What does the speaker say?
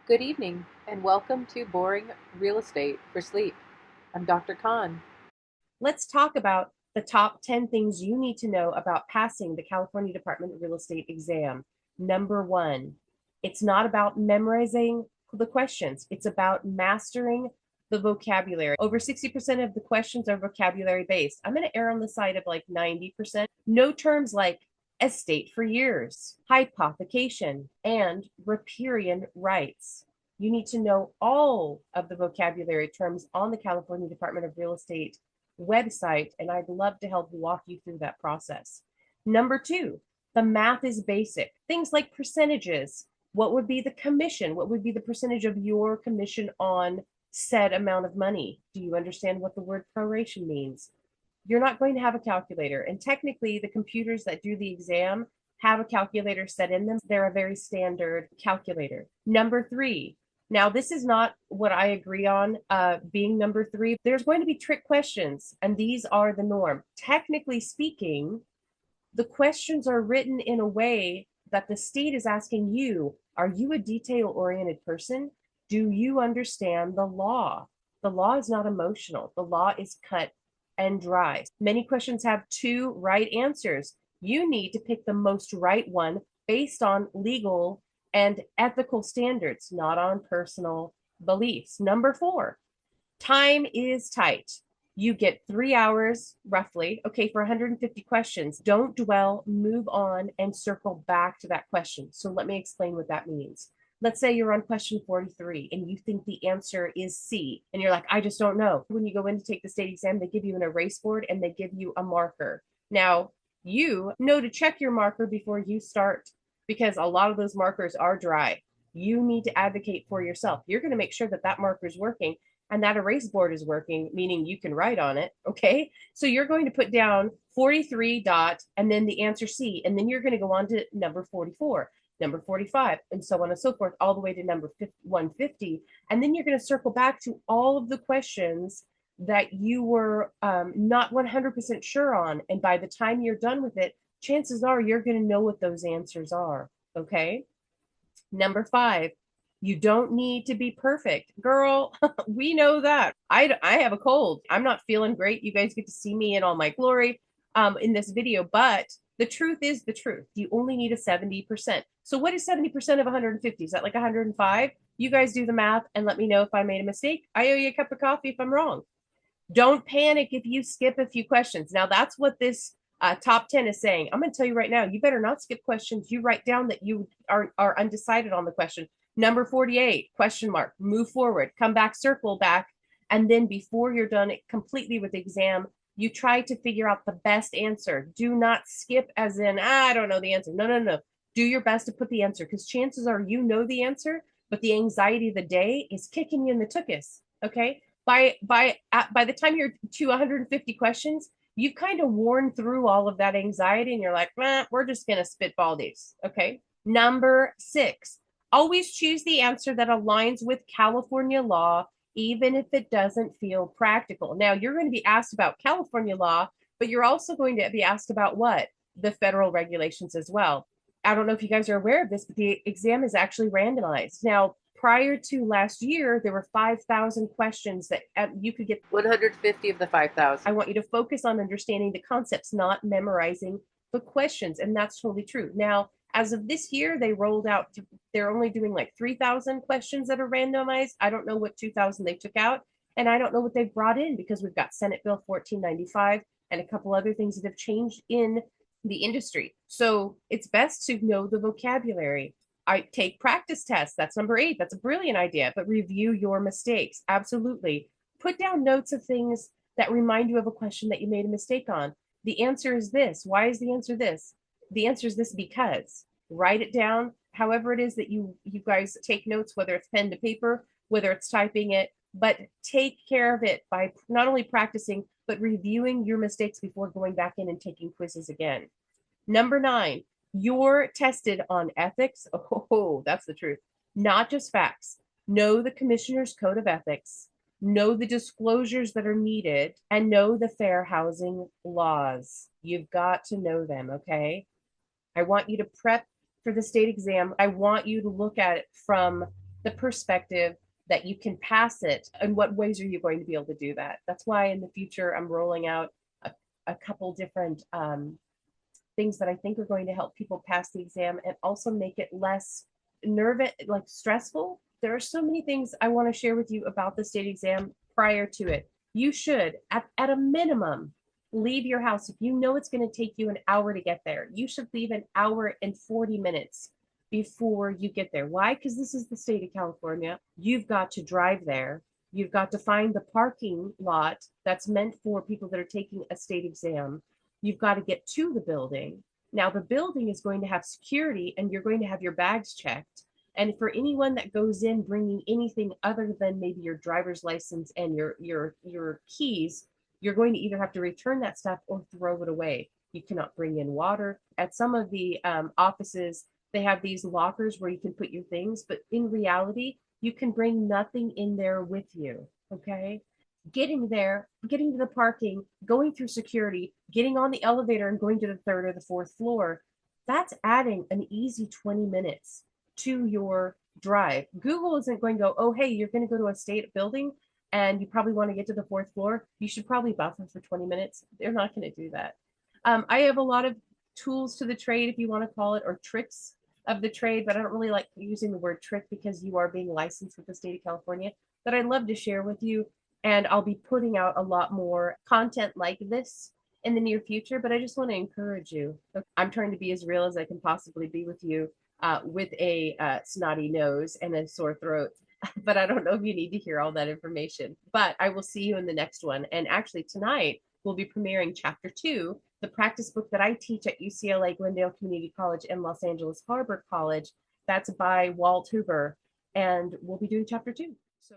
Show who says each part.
Speaker 1: Good evening, and welcome to Boring Real Estate for Sleep. I'm Dr. Khan.
Speaker 2: Let's talk about the top 10 things you need to know about passing the California Department of Real Estate exam. Number one, it's not about memorizing the questions, it's about mastering the vocabulary. Over 60% of the questions are vocabulary based. I'm going to err on the side of like 90%. No terms like estate for years, hypothecation, and riparian rights. You need to know all of the vocabulary terms on the California Department of Real Estate website, and I'd love to help walk you through that process. Number two, the math is basic. Things like percentages. What would be the commission? What would be the percentage of your commission on said amount of money? Do you understand what the word proration means? You're not going to have a calculator. And technically, the computers that do the exam have a calculator set in them. They're a very standard calculator. Number three, now this is not what I agree on being number three. There's going to be trick questions, and these are the norm. Technically speaking, the questions are written in a way that the state is asking you, are you a detail-oriented person? Do you understand the law? The law is not emotional. The law is cut and dry. Many questions have two right answers. You need to pick the most right one based on legal and ethical standards, not on personal beliefs. Number four, time is tight. You get 3 hours roughly, okay, for 150 questions. Don't dwell, move on, and circle back to that question. So let me explain what that means. Let's say you're on question 43 and you think the answer is C, and you're like, I just don't know. When you go in to take the state exam, they give you an erase board and they give you a marker. Now, you know to check your marker before you start because a lot of those markers are dry. You need to advocate for yourself. You're going to make sure that that marker is working and that erase board is working, meaning you can write on it. Okay. So you're going to put down 43 dot and then the answer C, and then you're going to go on to number 44, number 45, and so on and so forth, all the way to number 150. And then you're going to circle back to all of the questions that you were not 100% sure on. And by the time you're done with it, chances are you're going to know what those answers are. Okay. Number five, you don't need to be perfect. Girl, we know that. I have a cold. I'm not feeling great. You guys get to see me in all my glory in this video, but the truth is the truth. You only need a 70%. So what is 70% of 150? Is that like 105? You guys do the math and let me know if I made a mistake. I owe you a cup of coffee if I'm wrong. Don't panic if you skip a few questions. Now, that's what this top 10 is saying. I'm going to tell you right now, you better not skip questions. You write down that you are undecided on the question. Number 48, question mark, move forward, come back, circle back. And then before you're done completely with the exam, you try to figure out the best answer. Do not skip as in, I don't know the answer. No, no, no. Do your best to put the answer because chances are you know the answer, but the anxiety of the day is kicking you in the tuchus. Okay. By the time you're to 150 questions, you've kind of worn through all of that anxiety and you're like, we're just going to spitball these. Okay. Number six, always choose the answer that aligns with California law, even if it doesn't feel practical. Now, you're going to be asked about California law, but you're also going to be asked about what? The federal regulations as well. I don't know if you guys are aware of this, but the exam is actually randomized. Now, prior to last year, there were 5,000 questions that you could get.
Speaker 1: 150 of the 5,000.
Speaker 2: I want you to focus on understanding the concepts, not memorizing the questions. And that's totally true. Now, as of this year, they rolled out, they're only doing like 3,000 questions that are randomized. I don't know what 2,000 they took out. And I don't know what they've brought in because we've got Senate Bill 1495 and a couple other things that have changed in the industry. So it's best to know the vocabulary. I take practice tests. That's number 8. That's a brilliant idea, but review your mistakes. Absolutely. Put down notes of things that remind you of a question that you made a mistake on. The answer is this. Why is the answer this? The answer is this because. Write it down. However it is that you guys take notes, whether it's pen to paper, whether it's typing it, but take care of it by not only practicing, but reviewing your mistakes before going back in and taking quizzes again. Number 9, you're tested on ethics. Oh, that's the truth. Not just facts. Know the commissioner's code of ethics, know the disclosures that are needed, and know the fair housing laws. You've got to know them, okay? I want you to prep for the state exam. I want you to look at it from the perspective that you can pass it, and what ways are you going to be able to do that? That's why in the future I'm rolling out a couple different things that I think are going to help people pass the exam and also make it less nervous, like stressful. There are so many things I want to share with you about the state exam prior to it. You should, at a minimum, leave your house. If you know it's going to take you an hour to get there, you should leave an hour and 40 minutes before you get there. Why? Because this is the state of California. You've got to drive there. You've got to find the parking lot that's meant for people that are taking a state exam. You've got to get to the building. Now, the building is going to have security and you're going to have your bags checked. And for anyone that goes in bringing anything other than maybe your driver's license and your keys, you're going to either have to return that stuff or throw it away. You cannot bring in water. At some of the offices, they have these lockers where you can put your things, but in reality, you can bring nothing in there with you, okay? Getting there, getting to the parking, going through security, getting on the elevator and going to the third or the fourth floor, that's adding an easy 20 minutes to your drive. Google isn't going to go, oh, hey, you're going to go to a state building and you probably want to get to the fourth floor. You should probably buffer for 20 minutes. They're not going to do that. I have a lot of tools to the trade, if you want to call it, or tricks of the trade, but I don't really like using the word trick because you are being licensed with the state of California, that I'd love to share with you. And I'll be putting out a lot more content like this in the near future, but I just want to encourage you. I'm trying to be as real as I can possibly be with you with a snotty nose and a sore throat. But I don't know if you need to hear all that information. But I will see you in the next one. And actually tonight, we'll be premiering Chapter 2, the practice book that I teach at UCLA Glendale Community College and Los Angeles Harbor College. That's by Walt Hoover. And we'll be doing Chapter 2. So